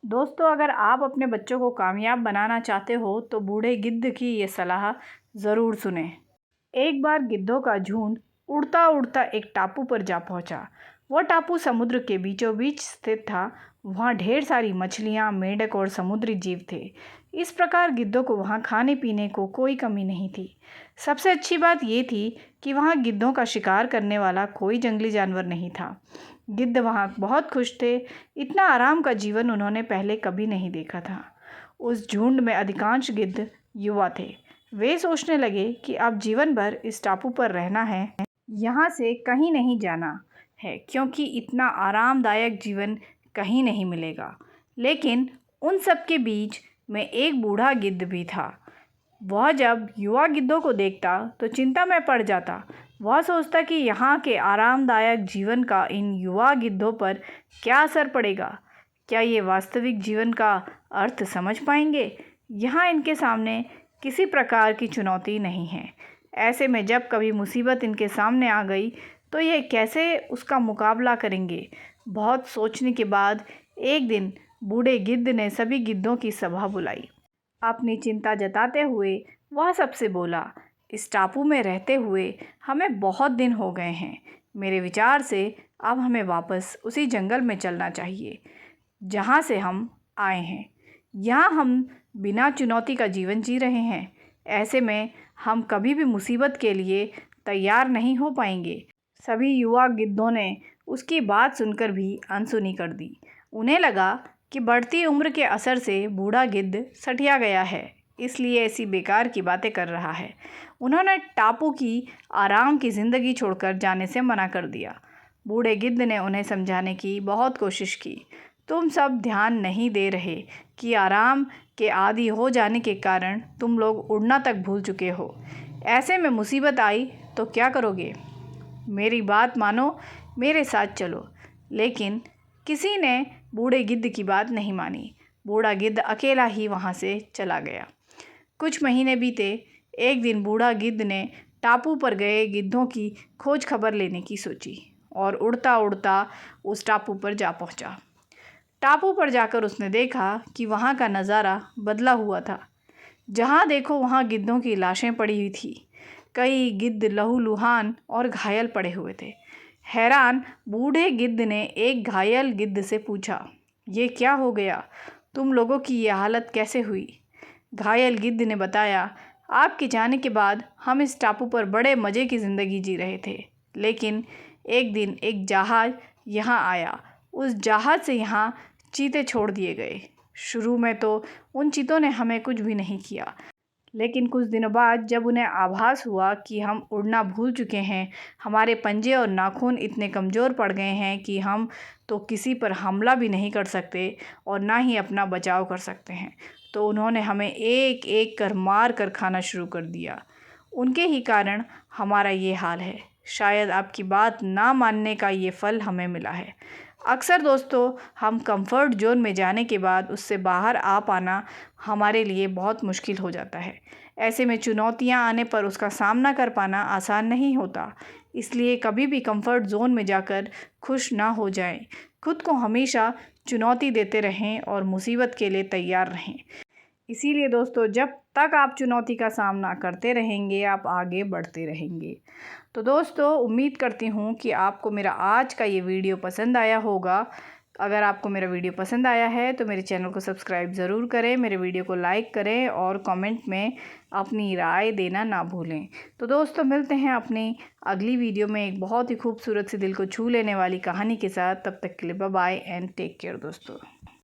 दोस्तों, अगर आप अपने बच्चों को कामयाब बनाना चाहते हो तो बूढ़े गिद्ध की ये सलाह ज़रूर सुने। एक बार गिद्धों का झुंड उड़ता उड़ता एक टापू पर जा पहुंचा। वह टापू समुद्र के बीचों बीच स्थित था। वहाँ ढेर सारी मछलियाँ, मेंढक और समुद्री जीव थे। इस प्रकार गिद्धों को वहाँ खाने पीने को कोई कमी नहीं थी। सबसे अच्छी बात ये थी कि वहाँ गिद्धों का शिकार करने वाला कोई जंगली जानवर नहीं था। गिद्ध वहाँ बहुत खुश थे। इतना आराम का जीवन उन्होंने पहले कभी नहीं देखा था। उस झुंड में अधिकांश गिद्ध युवा थे। वे सोचने लगे कि अब जीवन भर इस टापू पर रहना है, यहाँ से कहीं नहीं जाना है, क्योंकि इतना आरामदायक जीवन कहीं नहीं मिलेगा। लेकिन उन सब के बीच में एक बूढ़ा गिद्ध भी था। वह जब युवा गिद्धों को देखता तो चिंता में पड़ जाता। वह सोचता कि यहाँ के आरामदायक जीवन का इन युवा गिद्धों पर क्या असर पड़ेगा। क्या ये वास्तविक जीवन का अर्थ समझ पाएंगे? यहाँ इनके सामने किसी प्रकार की चुनौती नहीं है। ऐसे में जब कभी मुसीबत इनके सामने आ गई तो ये कैसे उसका मुकाबला करेंगे? बहुत सोचने के बाद एक दिन बूढ़े गिद्ध ने सभी गिद्धों की सभा बुलाई। अपनी चिंता जताते हुए वह सबसे बोला, इस टापू में रहते हुए हमें बहुत दिन हो गए हैं। मेरे विचार से अब हमें वापस उसी जंगल में चलना चाहिए जहाँ से हम आए हैं। यहाँ हम बिना चुनौती का जीवन जी रहे हैं। ऐसे में हम कभी भी मुसीबत के लिए तैयार नहीं हो पाएंगे। सभी युवा गिद्धों ने उसकी बात सुनकर भी अनसुनी कर दी। उन्हें लगा कि बढ़ती उम्र के असर से बूढ़ा गिद्ध सठिया गया है, इसलिए ऐसी बेकार की बातें कर रहा है। उन्होंने टापू की आराम की ज़िंदगी छोड़कर जाने से मना कर दिया। बूढ़े गिद्ध ने उन्हें समझाने की बहुत कोशिश की। तुम सब ध्यान नहीं दे रहे कि आराम के आदी हो जाने के कारण तुम लोग उड़ना तक भूल चुके हो। ऐसे में मुसीबत आई तो क्या करोगे? मेरी बात मानो, मेरे साथ चलो। लेकिन किसी ने बूढ़े गिद्ध की बात नहीं मानी। बूढ़ा गिद्ध अकेला ही वहाँ से चला गया। कुछ महीने बीते। एक दिन बूढ़ा गिद्ध ने टापू पर गए गिद्धों की खोज खबर लेने की सोची और उड़ता उड़ता उस टापू पर जा पहुँचा। टापू पर जाकर उसने देखा कि वहाँ का नज़ारा बदला हुआ था। जहाँ देखो वहाँ गिद्धों की लाशें पड़ी हुई थी। कई गिद्ध लहूलुहान और घायल पड़े हुए थे। हैरान बूढ़े गिद्ध ने एक घायल गिद्ध से पूछा, ये क्या हो गया? तुम लोगों की ये हालत कैसे हुई? घायल गिद्ध ने बताया, आपके जाने के बाद हम इस टापू पर बड़े मज़े की ज़िंदगी जी रहे थे। लेकिन एक दिन एक जहाज़ यहाँ आया। उस जहाज़ से यहाँ चीते छोड़ दिए गए। शुरू में तो उन चीतों ने हमें कुछ भी नहीं किया, लेकिन कुछ दिनों बाद जब उन्हें आभास हुआ कि हम उड़ना भूल चुके हैं, हमारे पंजे और नाखून इतने कमज़ोर पड़ गए हैं कि हम तो किसी पर हमला भी नहीं कर सकते और ना ही अपना बचाव कर सकते हैं, तो उन्होंने हमें एक एक कर मार कर खाना शुरू कर दिया। उनके ही कारण हमारा ये हाल है। शायद आपकी बात ना मानने का ये फल हमें मिला है। अक्सर दोस्तों, हम कंफर्ट जोन में जाने के बाद उससे बाहर आ पाना हमारे लिए बहुत मुश्किल हो जाता है। ऐसे में चुनौतियां आने पर उसका सामना कर पाना आसान नहीं होता। इसलिए कभी भी कंफर्ट जोन में जाकर खुश ना हो जाएं। खुद को हमेशा चुनौती देते रहें और मुसीबत के लिए तैयार रहें। इसीलिए दोस्तों, जब तक आप चुनौती का सामना करते रहेंगे, आप आगे बढ़ते रहेंगे। तो दोस्तों, उम्मीद करती हूँ कि आपको मेरा आज का ये वीडियो पसंद आया होगा। अगर आपको मेरा वीडियो पसंद आया है तो मेरे चैनल को सब्सक्राइब ज़रूर करें, मेरे वीडियो को लाइक करें और कमेंट में अपनी राय देना ना भूलें। तो दोस्तों, मिलते हैं अपनी अगली वीडियो में एक बहुत ही खूबसूरत सी दिल को छू लेने वाली कहानी के साथ। तब तक के लिए bye bye and take care दोस्तों।